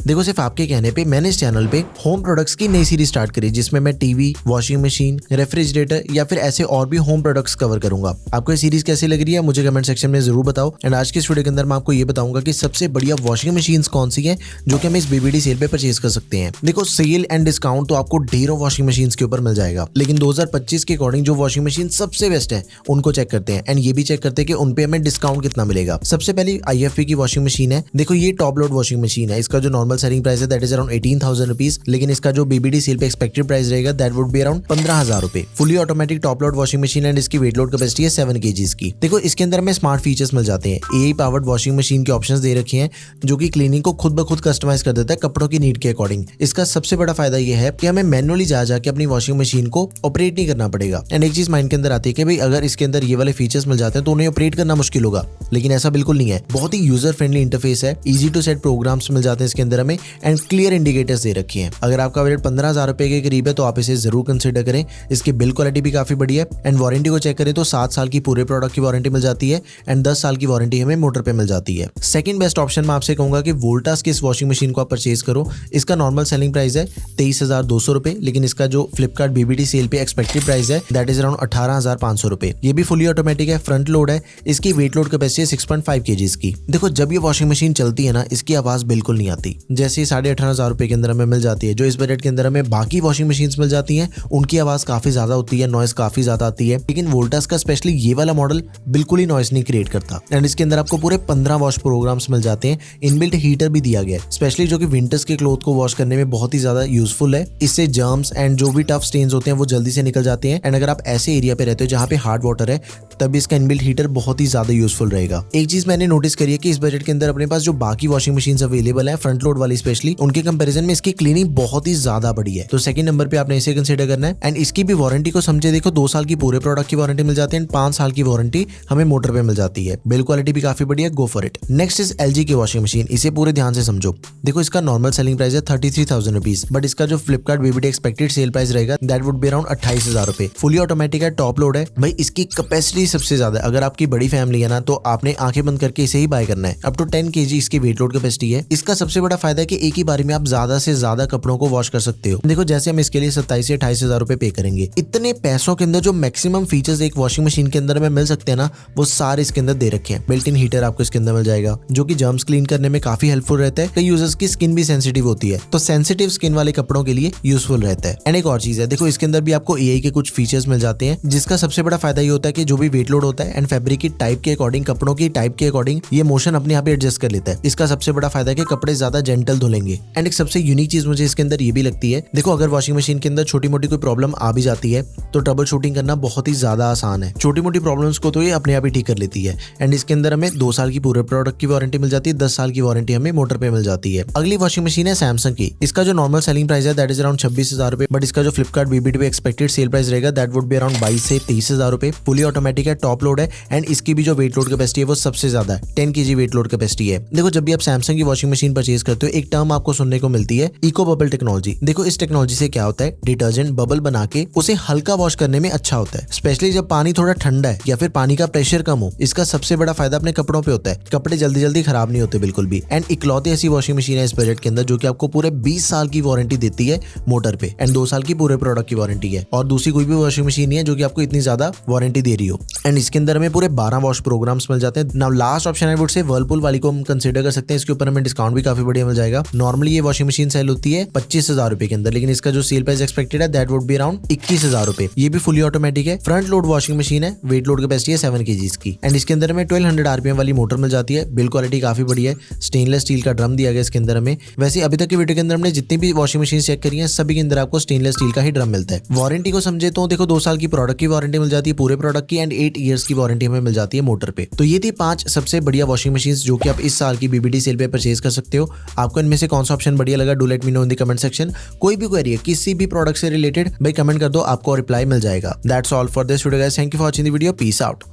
देखो सिर्फ आपके कहने पे मैंने इस चैनल पे होम प्रोडक्ट्स की नई सीरीज स्टार्ट करी जिसमें मैं टीवी, वॉशिंग मशीन, रेफ्रिजरेटर या फिर ऐसे और भी होम प्रोडक्ट्स कवर करूंगा। आपको ये सीरीज कैसी लग रही है मुझे कमेंट सेक्शन में जरूर बताओ। एंड आज की इस वीडियो के अंदर मैं आपको ये बताऊंगा कि सबसे बढ़िया वॉशिंग मशीन कौन सी है जो कि हम इस बीबीडी सेल पे परचेज कर सकते हैं। देखो सेल एंड डिस्काउंट तो आपको ढेरों वॉशिंग मशीन के ऊपर मिल जाएगा, लेकिन 2025 के अकॉर्डिंग जो वॉशिंग मशीन सबसे बेस्ट है उनको चेक करते हैं एंड ये भी चेक करते हैं कि उन पे हमें डिस्काउंट कितना मिलेगा। सबसे पहले IFP की वॉशिंग मशीन है। देखो ये टॉप लोड वॉशिंग मशीन है। इसका जो नॉर्मल सेलिंग प्राइस है दैट इज अराउंड 18,000 रुपीज, लेकिन इसका जो बीबीडी सेल पे एक्सपेक्टेड प्राइस रहेगा दैट वुड बी अराउंड 15,000 रुपए। Fully automatic top load washing machine and इसकी वेट लोड कैपेसिटी है 7 kg की। देखो इसके अंदर हमें स्मार्ट फीचर्स मिल जाते हैं। AI पावर्ड वॉशिंग मशीन के ऑप्शंस दे रखे हैं जो कि क्लीनिंग को खुद ब खुद कस्टमाइज कर देता है कपड़ों की नीड के अकॉर्डिंग। इसका सबसे बड़ा फायदा ये है कि हमें मैनुअली जा जाके अपनी वॉशिंग मशीन को ऑपरेट नहीं करना पड़ेगा। एंड एक चीज माइंड के अंदर आती है कि भाई अगर इसके अंदर ये वाले फीचर्स मिल जाते हैं तो उन्हें ऑपरेट करना मुश्किल होगा, लेकिन ऐसा बिल्कुल नहीं है। बहुत ही यूजर फ्रेंडली इंटरफेस है, इजी टू सेट प्रोग्राम्स मिल जाते हैं इसके अंदर हमें एंड क्लियर इंडिकेटर्स दे रखे हैं। अगर आपका बजट 15,000 रुपए के करीब है तो आप इसे जरूर कंसिडर करें। इसकी बिल्ड क्वालिटी भी काफी बढ़िया है एंड वारंटी को चेक करें तो 7 साल की पूरे प्रोडक्ट की वारंटी मिल जाती है एंड 10 साल की वारंटी हमें मोटर पे मिल जाती है। सेकंड बेस्ट ऑप्शन मैं आपसे कहूंगा कि वोल्टास की इस वॉशिंग मशीन को आप परचेज करो। इसका नॉर्मल सेलिंग प्राइस है 23,200 रुपए, लेकिन इसका जो फ्लिपकार्ट बीबीडी सेल पे एक्सपेक्टेड प्राइस है दैट इज अराउंड 18,500 रुपए। ये भी फुली ऑटोमेटिक है, फ्रंट लोड है, इसकी वेट लोड कैपेसिटी है 6.5 kg की। देखो जब ये वॉशिंग मशीन चलती है ना इसकी आवाज बिल्कुल नहीं आती, जैसे 18,500 रुपए के अंदर हमें मिल जाती है। जो इस बजट के अंदर हमें बाकी वॉशिंग मशीन मिल जाती है उनकी आवाज काफी ज्यादा होती है, नॉइस काफी ज्यादा आती है, लेकिन वोल्टास का स्पेशली ये वाला मॉडल बिल्कुल ही नॉइस नहीं क्रिएट करता। एंड इसके अंदर आपको पूरे 15 वॉश प्रोग्राम्स मिल जाते हैं। इनबिल्ट हीटर भी दिया गया है स्पेशली जो कि विंटर्स के क्लोथ को वॉश करने में बहुत ही ज्यादा यूजफुल है। इससे जर्म्स एंड जो भी टफ स्टेन्स होते हैं वो जल्दी से निकल जाते हैं। एंड अगर आप ऐसे एरिया पे रहते हो जहाँ पे हार्ड वाटर है तब इसका इनबिल्ट हीटर बहुत ही ज्यादा यूजफुल रहेगा। एक चीज मैंने नोटिस करी है कि इस बजट के अंदर अपने पास जो बाकी वॉशिंग मशीन अवेलेबल है फ्रंट लोड वाली स्पेशली उनके कंपैरिजन में इसकी क्लीनिंग बहुत ही ज्यादा बड़ी है। तो सेकंड नंबर पे आपने इसे कंसीडर करना है। एंड इसकी भी वारंटी को समझे देखो 2 साल की पूरे प्रोडक्ट की वारंटी मिल जाती है एंड 5 साल की वारंटी हमें मोटर पे मिल जाती है। बिल्ड क्वालिटी भी काफी बढ़िया, go for it. Next is LG की वॉशिंग मशीन। इसे पूरे ध्यान से समझो। देखो इसका नॉर्मल सेलिंग प्राइस है 33,000 रुपीज, बट इसका जो Flipkart BBD expected sale price रहेगा दैट वुड बी अराउंड 28,000 रुपए। फुली ऑटोमेटिक है, टॉप लोड है। भाई इसकी कैपेसिटी सबसे ज्यादा, अगर आपकी बड़ी फैमिली है ना तो आपने आंखें बंद करके इसे ही बाय करना है। अप टू 10 kg इसकी वेट लोड कैपेसिटी है। इसका सबसे बड़ा फायदा है कि एक ही बारी में आप ज्यादा से ज्यादा कपड़ों को वॉश कर सकते हो। देखो जैसे हम इसके लिए 27 से 28,000 रुपए पे करेंगे, इतने पैसों के अंदर जो मैक्सिमम फीचर्स एक वॉशिंग मशीन के अंदर में मिल सकते हैं ना वो सारे इसके अंदर दे रखे हैं। बिल्ट इन हीटर आपको इसके अंदर मिल जाएगा जो कि जर्म्स क्लीन करने में काफी हेल्पफुल रहता है। कई यूजर्स की स्किन भी सेंसिटिव होती है तो सेंसिटिव स्किन वाले कपड़ों के लिए यूजफुल रहता है। एंड एक और चीज है, देखो इसके अंदर भी आपको AI के कुछ फीचर्स मिल जाते हैं जिसका सबसे बड़ा फायदा ये होता है कि जो भी वेट लोड होता है एंड फैब्रिक की टाइप के अकॉर्डिंग, कपड़ों की टाइप के अकॉर्डिंग ये मोशन अपने आप ही एडजस्ट कर लेता है। इसका सबसे बड़ा फायदा है कि कपड़े ज्यादा जेंटल धुलेंगे। एंड एक सबसे यूनिक चीज मुझे इसके अंदर ये भी लगती है, देखो अगर वॉशिंग मशीन के अंदर छोटी मोटी कोई प्रॉब्लम आ भी जाती है तो ट्रबल शूटिंग करना बहुत ही ज्यादा आसान है। छोटी मोटी प्रॉब्लम्स को तो ये अपने आप ही ठीक कर लेती है। एंड इसके अंदर हमें 2 साल की पूरे प्रोडक्ट की वारंटी मिल जाती है, 10 साल की वारंटी हमें मोटर पे मिल जाती है। अगली वॉशिंग मशीन है सैमसंग की। इसका जो नॉर्मल सेलिंग प्राइस है दैट इज अराउंड 26,000 रुपए, बट इसका जो फ्लिपकार्ट बीबीडी पे एक्सपेक्टेड सेल प्राइस रहेगा दैट वुड बी अराउंड 22 से 23,000 रुपए। फुली ऑटोमेटिक है, टॉप लोड है एंड इसकी भी जो वेट लोड कैपेसिटी है वो सबसे ज्यादा है, 10 kg वेट लोड कैपेसिटी है। देखो जब भी आप सैमसंग की वॉशिंग मशीन परचेज करते हो एक टर्म आपको सुनने को मिलती है, इको बबल टेक्नोलॉजी। देखो इस टेक्नोलॉजी से क्या होता है, डिटर्जेंट बबल बना के उसे हल्का वॉश करने में अच्छा होता है, स्पेशली जब पानी थोड़ा ठंडा है या फिर पानी का प्रेशर कम हो। इसका सबसे बड़ा फायदा अपने कपड़ों पे होता है, कपड़े जल्दी जल्दी खराब नहीं होते बिल्कुल भी। एंड इकलौती ऐसी वॉशिंग मशीन है इस बजट के अंदर जो कि आपको पूरे 20 साल की वारंटी देती है मोटर पे एंड 2 साल की पूरे प्रोडक्ट की वारंटी है। और दूसरी कोई भी वॉशिंग मशीन नहीं है जो कि आपको इतनी ज्यादा वारंटी दे रही हो। एंड इसके अंदर हमें पूरे 12 वॉश प्रोग्राम्स मिल जाते हैं। Now last option I would say Whirlpool वाली को हम कंसीडर कर सकते हैं। इसके ऊपर हमें डिस्काउंट भी काफी बढ़िया मिल जाएगा। नॉर्मली ये वॉशिंग मशीन सेल होती है 25,000 रुपए के अंदर, लेकिन इसका जो सेल प्राइस एक्सपेक्टेड है दैट वुड बी अराउंड 21,000 रुपए। ये भी फुली ऑटोमेटिक है, फ्रंट लोड वॉशिंग मशीन है, वेट लोड कैपेसिटी है 7 kg की। एंड इसके अंदर हमें 1200 RPM वाली मोटर मिल जाती है। बिल्ड क्वालिटी काफी बढ़िया है, स्टेनलेस स्टील का ड्रम दिया गया इसके अंदर हमें। वैसे अभी तक की वीडियो के अंदर हमने जितनी भी वॉशिंग मशीन चेक करी है सभी के अंदर आपको स्टेनलेस स्टील का ही ड्रम मिलता है। वारंटी को समझे तो देखो 2 साल की प्रोडक्ट की वारंटी मिल जाती है पूरे प्रोडक्ट की एंड 8 ईयर्स की वारंटी हमें मिल जाती है मोटर पे। तो ये थी 5 सबसे बढ़िया वॉशिंग मशीन जो कि आप इस साल की बीबीडी सेल पे परचेज कर सकते हो। आपको इनमें से कौन सा ऑप्शन बढ़िया लगा, do let me know in the comment section. कोई भी क्वेरी है किसी भी प्रोडक्ट से रिलेटेड भाई कमेंट कर दो, आपको रिप्लाई मिल जाएगा। That's all for this video guys, thank you for watching the video, peace out.